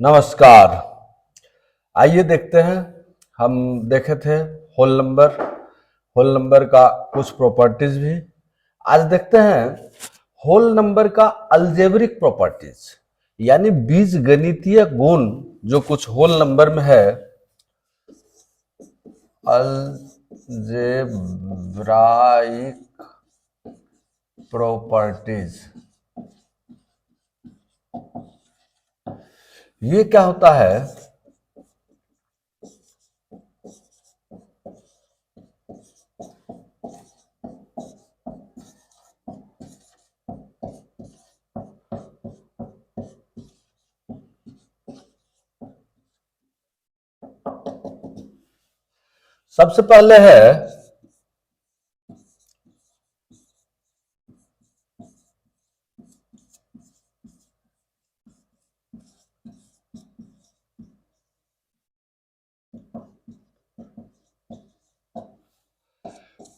नमस्कार। आइए देखते हैं। हम देखे थे होल नंबर का कुछ प्रॉपर्टीज भी। आज देखते हैं होल नंबर का अलजेब्रिक प्रॉपर्टीज, यानी बीजगणितीय गुण जो कुछ होल नंबर में है। अलजेब्राइक प्रॉपर्टीज, ये क्या होता है? सबसे पहले है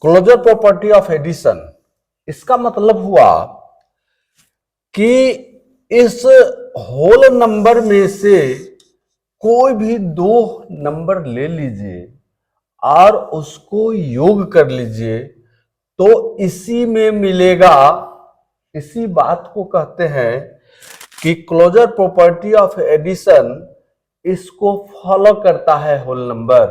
क्लोजर प्रॉपर्टी ऑफ एडिशन। इसका मतलब हुआ कि इस होल नंबर में से कोई भी दो नंबर ले लीजिए और उसको योग कर लीजिए तो इसी में मिलेगा। इसी बात को कहते हैं कि क्लोजर प्रॉपर्टी ऑफ एडिशन इसको फॉलो करता है होल नंबर,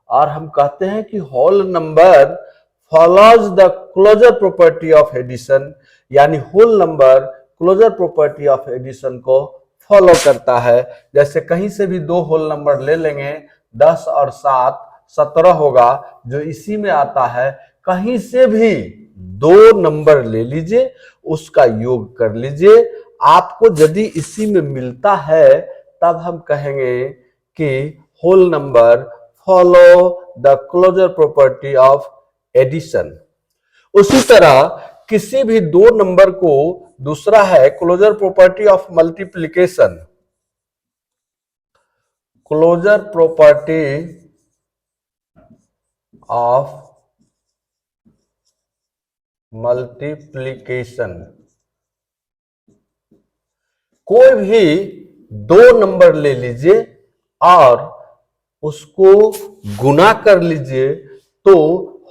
और हम कहते हैं कि whole number follows the closure property of addition, यानी whole number closure property of addition को फॉलो करता है। जैसे कहीं से भी दो होल नंबर ले लेंगे, 10 और 7 17 होगा, जो इसी में आता है। कहीं से भी दो नंबर ले लीजिए, उसका योग कर लीजिए, आपको यदि इसी में मिलता है तब हम कहेंगे कि whole number follow the closure property of addition. उसी तरह किसी भी दो नंबर को, दूसरा है closure property of multiplication. Closure property of multiplication, कोई भी दो नंबर ले लीजिए और उसको गुना कर लीजिए तो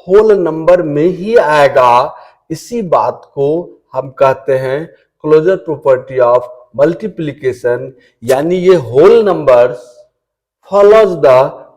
होल नंबर में ही आएगा। इसी बात को हम कहते हैं क्लोजर प्रॉपर्टी ऑफ मल्टीप्लिकेशन, यानी ये whole numbers follows the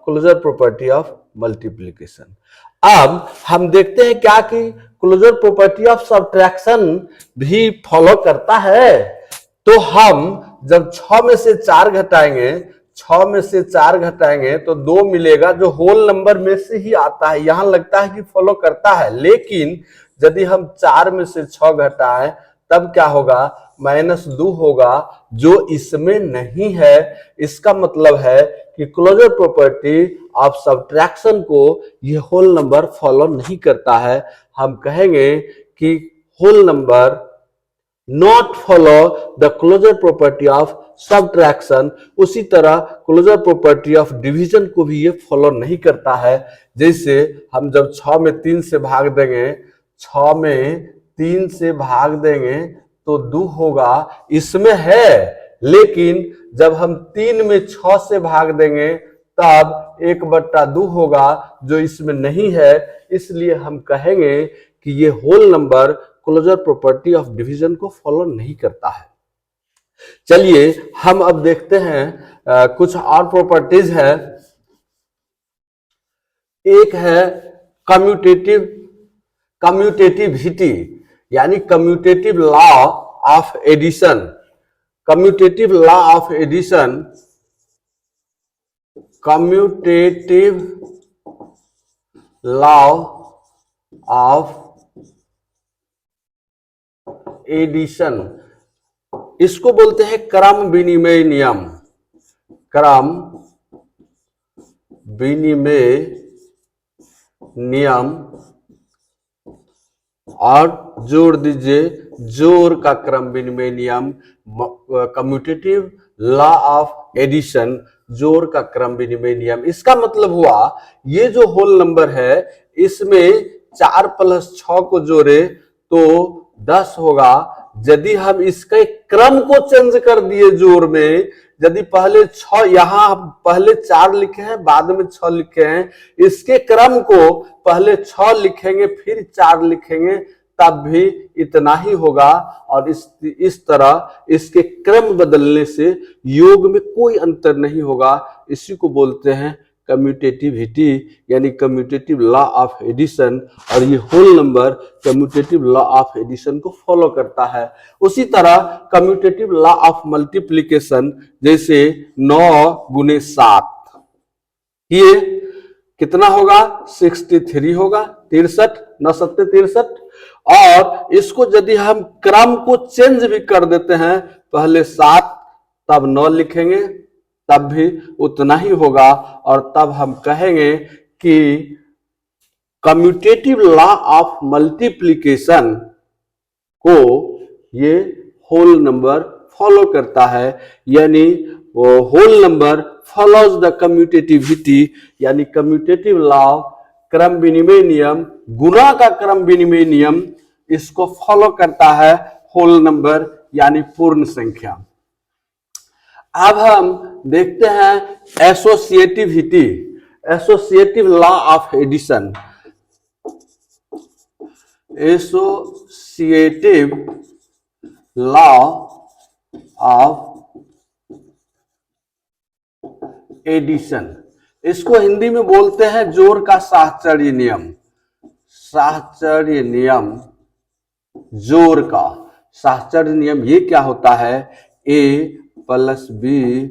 closure property of multiplication. अब हम देखते हैं क्या कि क्लोजर प्रॉपर्टी ऑफ सब्ट्रैक्शन भी फॉलो करता है। तो हम जब 6 में से 4 घटाएंगे, 6 में से 4 घटाएंगे तो 2 मिलेगा, जो होल नंबर में से ही आता है। यहां लगता है कि फॉलो करता है, लेकिन यदि हम 4 में से 6 घटाएं तब क्या होगा? -2 होगा, जो इसमें नहीं है। इसका मतलब है कि क्लोजर प्रॉपर्टी ऑफ सब्ट्रैक्शन को यह होल नंबर फॉलो नहीं करता है। हम कहेंगे कि whole number not follow the closure property of subtraction. उसी तरह क्लोजर प्रॉपर्टी ऑफ डिवीजन को भी ये फॉलो नहीं करता है। जैसे हम जब 6 में 3 से भाग देंगे, 6 में 3 से भाग देंगे तो 2 होगा, इसमें है। लेकिन जब हम 3 में 6 से भाग देंगे तब 1/2 होगा, जो इसमें नहीं है। इसलिए हम कहेंगे कि ये whole number closure property of division को फॉलो नहीं करता है। चलिए हम अब देखते हैं कुछ और प्रॉपर्टीज है। एक है कम्यूटेटिविटी, यानी commutative law of addition. Commutative law of addition, commutative law of addition, इसको बोलते हैं क्रम विनिमय नियम। क्रम विनिमय नियम, और जोड़ दीजिए जोड़ का क्रम विनिमय नियम, कम्यूटेटिव लॉ ऑफ एडिशन, जोड़ का क्रम विनिमय नियम। इसका मतलब हुआ ये जो होल नंबर है इसमें 4 + 6 को जोड़े तो 10 होगा, यदि हम इसके क्रम को चेंज कर दिए जोड़ में, यदि पहले 6, यहां पहले 4 लिखे हैं बाद में 6 लिखे हैं, इसके क्रम को पहले 6 लिखेंगे फिर 4 लिखेंगे तब भी इतना ही होगा। और इस तरह इसके क्रम बदलने से योग में कोई अंतर नहीं होगा। इसी को बोलते हैं कम्यूटेटिविटी, यानी कम्यूटेटिव लॉ ऑफ एडिशन। और ये whole number commutative law of addition को फॉलो करता है। उसी तरह कम्यूटेटिव लॉ ऑफ मल्टीप्लिकेशन, जैसे 9 गुने 7, ये कितना होगा? 63 होगा, 63, 9 7 63। और इसको यदि हम क्रम को चेंज भी कर देते हैं, पहले 7 तब 9 लिखेंगे तब भी उतना ही होगा। और तब हम कहेंगे कि कम्यूटेटिव लॉ ऑफ मल्टीप्लिकेशन को ये होल नंबर फॉलो करता है, यानी whole number follows the commutativity, यानी कम्यूटेटिव लॉ, क्रम विनिमय नियम, गुणा का क्रम विनिमय नियम, इसको फॉलो करता है होल नंबर यानी पूर्ण संख्या। अब हम देखते हैं associativity, associative law of addition. Associative law of addition, इसको हिंदी में बोलते हैं जोड़ का साहचर्य नियम। साहचर्य नियम, जोड़ का साहचर्य नियम, ये क्या होता है? ए प्लस बी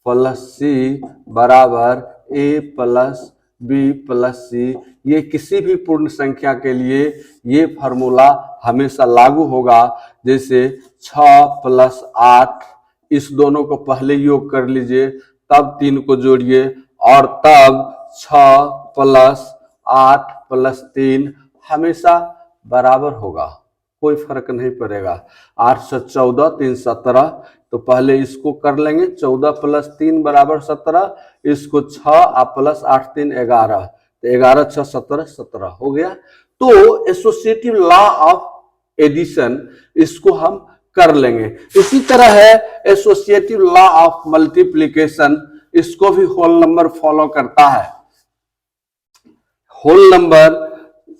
प्लस सी बराबर ए प्लस बी प्लस सी। ये किसी भी पूर्ण संख्या के लिए ये फॉर्मूला हमेशा लागू होगा। जैसे 6 प्लस 8, इस दोनों को पहले योग कर लीजिए, तब 3 को जोड़िए और तब 6 प्लस 8 प्लस 3 हमेशा बराबर होगा, कोई फर्क नहीं पड़ेगा। 8 से 14, 3 17, तो पहले इसको कर लेंगे। 14 प्लस 3 बराबर 17, इसको 6 प्लस 8 3 11, तो 11 6 17 17 हो गया। तो एसोसिएटिव लॉ ऑफ एडिशन, इसको हम कर लेंगे। इसी तरह है एसोसिएटिव लॉ ऑफ मल्टीप्लिकेशन, इसको भी होल नंबर फॉलो करता है। होल नंबर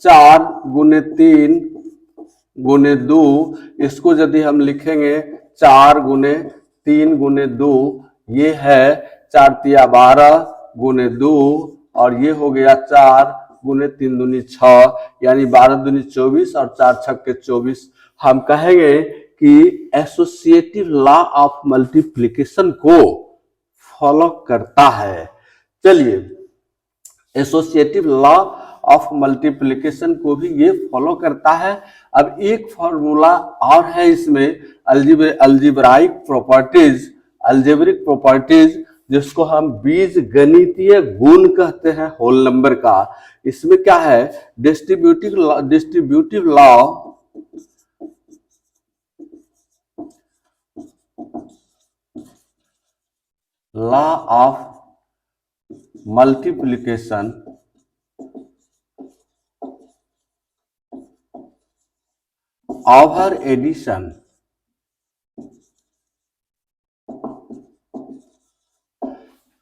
4 गुने 3 गुने 2, इसको यदि हम लिखेंगे 4 गुने 3 गुने 2, ये है 4 तिया 12 गुने 2, और ये हो गया 4 गुने 3 दूनी 6, यानी 12 दूनी 24 और 4 छक्के 24। हम कहेंगे कि एसोसिएटिव लॉ ऑफ मल्टीप्लिकेशन को फॉलो करता है। चलिए, एसोसिएटिव लॉ ऑफ मल्टीप्लिकेशन को भी ये फॉलो करता है। अब एक फॉर्मूला और है इसमें, अल्जीब्राइक प्रॉपर्टीज, अल्जेब्रिक प्रॉपर्टीज, जिसको हम बीज गणितीय गुण कहते हैं होल नंबर का। इसमें क्या है? Distributive law of multiplication over addition,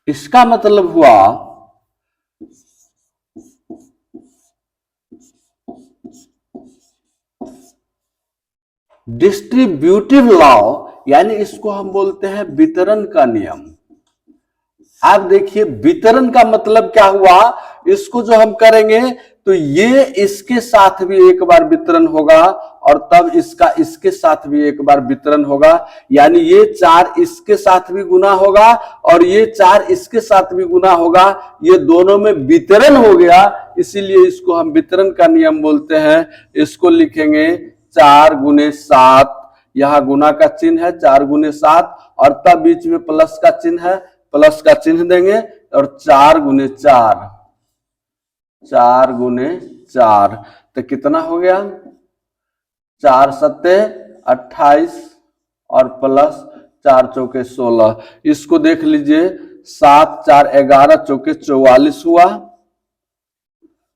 इसका मतलब हुआ डिस्ट्रीब्यूटिव लॉ, यानी इसको हम बोलते हैं वितरण का नियम। आप देखिए, वितरण का मतलब क्या हुआ? इसको जो हम करेंगे तो ये इसके साथ भी एक बार वितरण होगा और तब इसका इसके साथ भी एक बार वितरण होगा, यानी ये 4 इसके साथ भी गुना होगा और ये 4 इसके साथ भी गुना होगा। ये दोनों में वितरण हो गया, इसीलिए इसको हम वितरण का नियम बोलते हैं। इसको लिखेंगे 4 गुने 7, यहां गुना का चिन्ह है 4 गुने 7, और तब बीच में प्लस का चिन्ह है, प्लस का चिन्ह देंगे और 4 गुने 4, 4 गुने 4, तो कितना हो गया? 4 सत्ते 28 और प्लस 4 चौके 16। इसको देख लीजिए, 7 4 11 चौके 44 हुआ,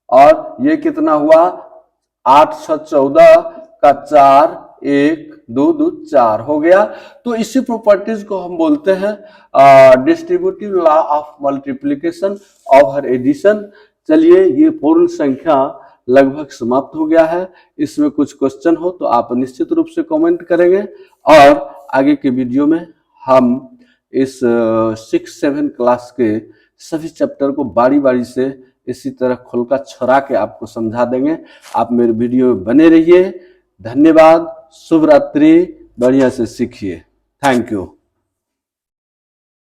और ये कितना हुआ? 8 6 14 का 4 1 2 2 4 हो गया। तो इसी प्रॉपर्टीज को हम बोलते हैं डिस्ट्रीब्यूटिव लॉ ऑफ मल्टीप्लिकेशन और एडिशन। चलिए, ये पूर्ण संख्या लगभग समाप्त हो गया है। इसमें कुछ क्वेश्चन हो तो आप निश्चित रूप से कमेंट करेंगे, और आगे के वीडियो में हम इस 6-7 क्लास के सभी चैप्टर को बारी बारी से इसी तरह खोलकर छोड़ा के आपको समझा देंगे। आप मेरे वीडियो में बने रहिए। धन्यवाद, शुभ रात्रि, बढ़िया से सीखिए। Thank you.